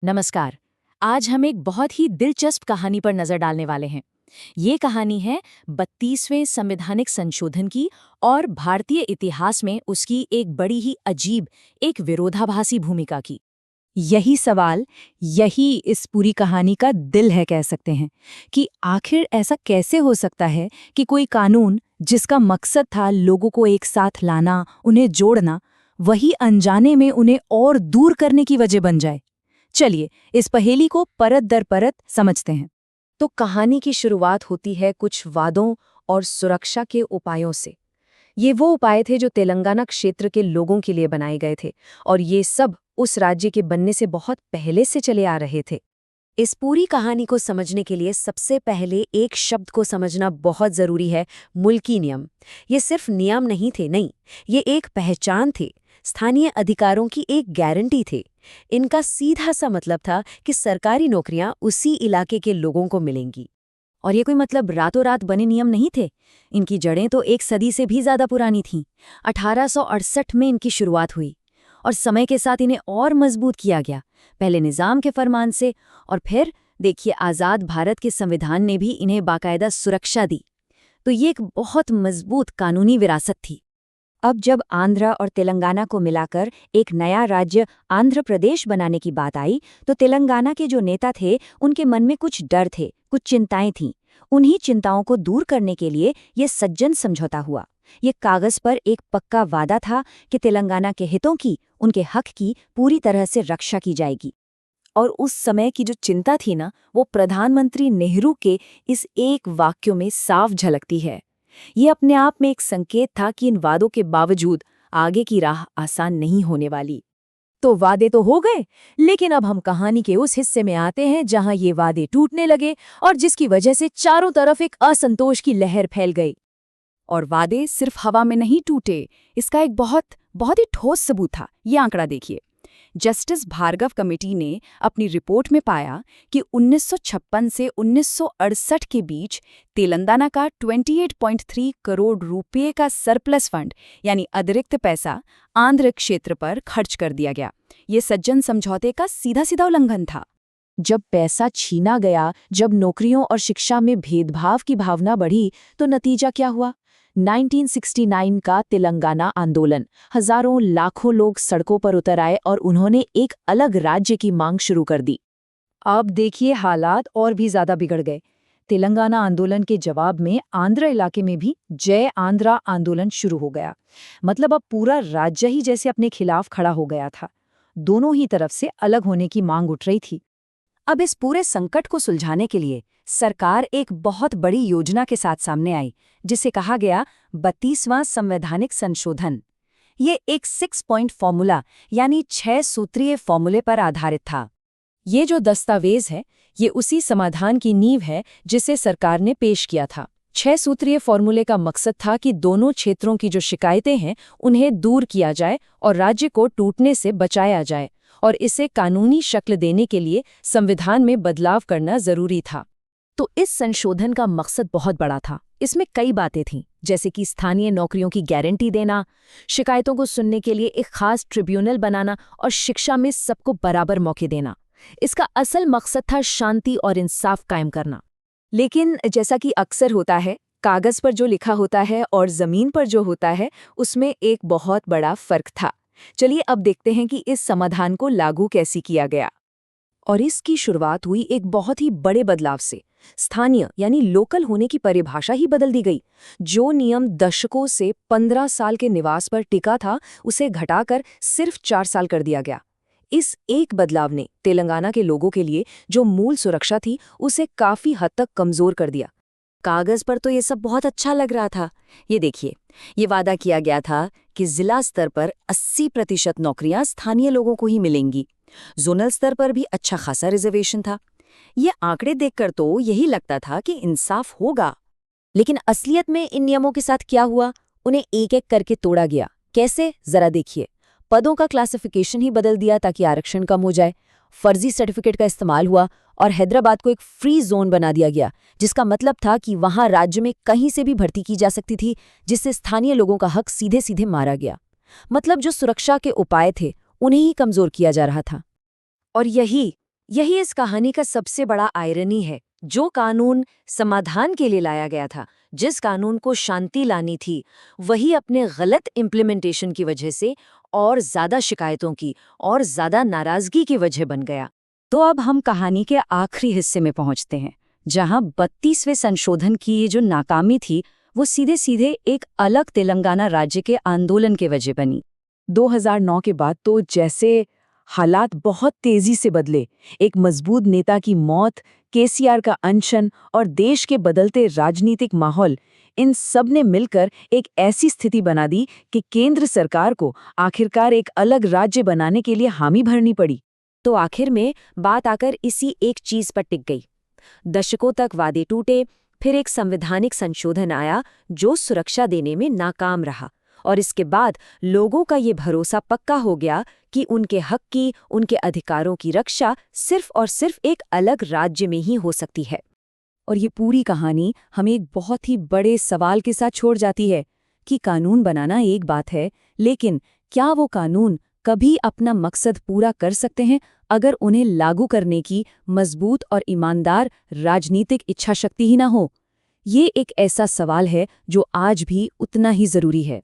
नमस्कार। आज हम एक बहुत ही दिलचस्प कहानी पर नजर डालने वाले हैं। ये कहानी है 32वें संवैधानिक संशोधन की और भारतीय इतिहास में उसकी एक बड़ी ही अजीब, एक विरोधाभासी भूमिका की। यही सवाल, यही इस पूरी कहानी का दिल है कह सकते हैं कि आखिर ऐसा कैसे हो सकता है कि कोई कानून जिसका मकसद था लोगों को एक साथ लाना, उन्हें जोड़ना, वही अनजाने में उन्हें और दूर करने की वजह बन जाए। चलिए इस पहेली को परत दर परत समझते हैं। तो कहानी की शुरुआत होती है कुछ वादों और सुरक्षा के उपायों से। ये वो उपाय थे जो तेलंगाना क्षेत्र के लोगों के लिए बनाए गए थे, और ये सब उस राज्य के बनने से बहुत पहले से चले आ रहे थे। इस पूरी कहानी को समझने के लिए सबसे पहले एक शब्द को समझना बहुत जरूरी है, मुल्की नियम। ये सिर्फ नियम नहीं थे, नहीं, ये एक पहचान थे, स्थानीय अधिकारों की एक गारंटी थे। इनका सीधा सा मतलब था कि सरकारी नौकरियां उसी इलाके के लोगों को मिलेंगी। और ये कोई मतलब रातों रात बने नियम नहीं थे। इनकी जड़ें तो एक सदी से भी ज्यादा पुरानी थीं। 1868 में इनकी शुरुआत हुई और समय के साथ इन्हें और मजबूत किया गया, पहले निजाम के फरमान से, और फिर देखिए आज़ाद भारत के संविधान ने भी इन्हें बाकायदा सुरक्षा दी। तो ये एक बहुत मजबूत कानूनी विरासत थी। अब जब आंध्र और तेलंगाना को मिलाकर एक नया राज्य आंध्र प्रदेश बनाने की बात आई, तो तेलंगाना के जो नेता थे उनके मन में कुछ डर थे, कुछ चिंताएं थीं। उन्हीं चिंताओं को दूर करने के लिए ये सज्जन समझौता हुआ। ये कागज पर एक पक्का वादा था कि तेलंगाना के हितों की, उनके हक की पूरी तरह से रक्षा की जाएगी। और उस समय की जो चिंता थी ना, वो प्रधानमंत्री नेहरू के इस एक वाक्य में साफ झलकती है। ये अपने आप में एक संकेत था कि इन वादों के बावजूद आगे की राह आसान नहीं होने वाली। तो वादे तो हो गए, लेकिन अब हम कहानी के उस हिस्से में आते हैं जहां ये वादे टूटने लगे और जिसकी वजह से चारों तरफ एक असंतोष की लहर फैल गई। और वादे सिर्फ हवा में नहीं टूटे, इसका एक बहुत बहुत ही ठोस सबूत था। ये आंकड़ा देखिए। जस्टिस भार्गव कमेटी ने अपनी रिपोर्ट में पाया कि 1956 से 1968 के बीच तेलंगाना का 28.3 करोड़ रुपए का सरप्लस फंड, यानी अतिरिक्त पैसा, आंध्र क्षेत्र पर खर्च कर दिया गया। ये सज्जन समझौते का सीधा सीधा उल्लंघन था। जब पैसा छीना गया, जब नौकरियों और शिक्षा में भेदभाव की भावना बढ़ी, तो नतीजा क्या हुआ? 1969 का तेलंगाना आंदोलन। हजारों लाखों लोग सड़कों पर उतर आए और उन्होंने एक अलग राज्य की मांग शुरू कर दी। अब देखिए हालात और भी ज्यादा बिगड़ गए। तेलंगाना आंदोलन के जवाब में आंध्र इलाके में भी जय आंध्रा आंदोलन शुरू हो गया। मतलब अब पूरा राज्य ही जैसे अपने खिलाफ खड़ा हो गया था। दोनों ही तरफ से अलग होने की मांग उठ रही थी। अब इस पूरे संकट को सुलझाने के लिए सरकार एक बहुत बड़ी योजना के साथ सामने आई, जिसे कहा गया 32वां संवैधानिक संशोधन। ये एक 6 पॉइंट फॉर्मूला, यानी 6 सूत्रीय फॉर्मूले पर आधारित था। ये जो दस्तावेज है, ये उसी समाधान की नींव है जिसे सरकार ने पेश किया था। 6 सूत्रीय फॉर्मूले का मकसद था कि दोनों क्षेत्रों की जो शिकायतें हैं उन्हें दूर किया जाए और राज्य को टूटने से बचाया जाए, और इसे कानूनी शक्ल देने के लिए संविधान में बदलाव करना जरूरी था। तो इस संशोधन का मकसद बहुत बड़ा था। इसमें कई बातें थीं, जैसे कि स्थानीय नौकरियों की गारंटी देना, शिकायतों को सुनने के लिए एक खास ट्रिब्यूनल बनाना और शिक्षा में सबको बराबर मौके देना। इसका असल मकसद था शांति और इंसाफ कायम करना। लेकिन जैसा कि अक्सर होता है, कागज पर जो लिखा होता है और जमीन पर जो होता है, उसमें एक बहुत बड़ा फर्क था। चलिए अब देखते हैं कि इस समाधान को लागू कैसे किया गया। और इसकी शुरुआत हुई एक बहुत ही बड़े बदलाव से। स्थानीय यानी लोकल होने की परिभाषा ही बदल दी गई। जो नियम दशकों से 15 साल के निवास पर टिका था, उसे घटाकर सिर्फ 4 साल कर दिया गया। इस एक बदलाव ने तेलंगाना के लोगों के लिए जो मूल सुरक्षा थी, उसे काफी हद तक कमजोर कर दिया। कागज पर तो ये सब बहुत अच्छा लग रहा था। ये देखिए, ये वादा किया गया था कि जिला स्तर पर 80% नौकरियां स्थानीय लोगों को ही मिलेंगी। जोनल स्तर पर भी अच्छा खासा रिजर्वेशन था। ये आंकड़े देखकर तो यही लगता था कि इंसाफ होगा। लेकिन असलियत में इन नियमों के साथ क्या हुआ, उन्हें एक एक करके तोड़ा गया। कैसे, जरा देखिए। पदों का क्लासिफिकेशन ही बदल दिया ताकि आरक्षण कम हो जाए। फर्जी सर्टिफिकेट का इस्तेमाल हुआ और हैदराबाद को एक फ्री जोन बना दिया गया, जिसका मतलब था कि वहां राज्य में कहीं से भी भर्ती की जा सकती थी, जिससे स्थानीय लोगों का हक सीधे सीधे मारा गया। मतलब जो सुरक्षा के उपाय थे, उन्हें ही कमजोर किया जा रहा था। और यही यही इस कहानी का सबसे बड़ा आयरनी है। जो कानून समाधान के लिए लाया गया था, जिस कानून को शांति लानी थी, वही अपने गलत इम्प्लीमेंटेशन की वजह से और ज्यादा शिकायतों की और ज्यादा नाराजगी की वजह बन गया। तो अब हम कहानी के आखिरी हिस्से में पहुंचते हैं, जहां 32वें संशोधन की ये जो नाकामी थी वो सीधे सीधे एक अलग तेलंगाना राज्य के आंदोलन के वजह बनी। 2009 के बाद तो जैसे हालात बहुत तेजी से बदले। एक मजबूत नेता की मौत, केसीआर का अनशन और देश के बदलते राजनीतिक माहौल, इन सब ने मिलकर एक ऐसी स्थिति बना दी कि केंद्र सरकार को आखिरकार एक अलग राज्य बनाने के लिए हामी भरनी पड़ी। तो आखिर में बात आकर इसी एक चीज पर टिक गई। दशकों तक वादे टूटे, फिर एक संवैधानिक संशोधन आया जो सुरक्षा देने में नाकाम रहा, और इसके बाद लोगों का ये भरोसा पक्का हो गया कि उनके हक की, उनके अधिकारों की रक्षा सिर्फ और सिर्फ एक अलग राज्य में ही हो सकती है। और ये पूरी कहानी हमें एक बहुत ही बड़े सवाल के साथ छोड़ जाती है कि कानून बनाना एक बात है, लेकिन क्या वो कानून कभी अपना मकसद पूरा कर सकते हैं अगर उन्हें लागू करने की मजबूत और ईमानदार राजनीतिक इच्छाशक्ति ही ना हो? ये एक ऐसा सवाल है जो आज भी उतना ही जरूरी है।